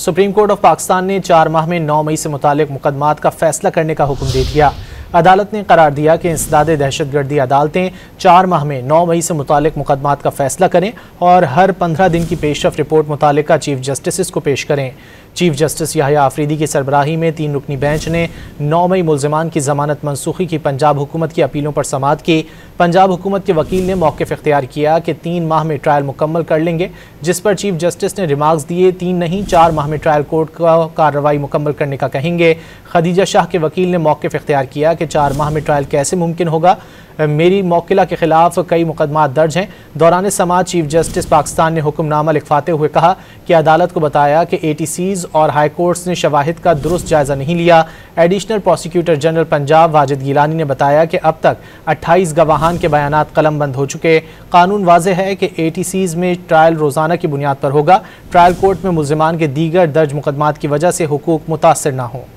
Supreme court of Pakistan ने 4 माह में 9 मई से मुतालिक मुकदमात का फैसला करने का हुक्म दे दिया। अदालत ने करार दिया कि इंसदाद दहशतगर्दी अदालतें 4 माह में 9 मई से मुतालिक मुकदमात का फैसला करें और हर 15 दिन की पेशरफ रिपोर्ट मुतालिका चीफ जस्टिस को पेश करें। चीफ जस्टिस याहिया आफरीदी की सरबराही में 3 रुकनी बेंच ने 9 मई मुल्ज़िमान की जमानत मनसूखी की पंजाब हुकूमत की अपीलों पर समाअत की। पंजाब हुकूमत के वकील ने मौक़िफ़ इख्तियार किया कि 3 माह में ट्रायल मुकम्मल कर लेंगे, जिस पर चीफ जस्टिस ने रिमार्क्स दिए 3 नहीं 4 माह में ट्रायल कोर्ट का कार्रवाई मुकम्मल करने का कहेंगे। खदीजा शाह के वकील ने मौक़िफ़ इख्तियार किया कि 4 माह में ट्रायल कैसे मुमकिन होगा, मेरी मौकिला के खिलाफ कई मुकदमात दर्ज हैं। दौरान समाअत चीफ जस्टिस पाकिस्तान ने हुक्मनामा लिखवाते हुए कहा कि अदालत को बताया कि ATCs और हाई कोर्ट्स ने शवाहिद का दुरुस्त जायजा नहीं लिया। Additional prosecutor general Punjab Wajid Gilani ने बताया कि अब तक 28 गवाहान के बयानात कलमबंद हो चुके। कानून वाज़ेह है कि ATCs में ट्रायल रोज़ाना की बुनियाद पर होगा। ट्रायल कोर्ट में मुल्ज़िमान के दीगर दर्ज मुकदमात की वजह से हुकूक मुतासर न हों।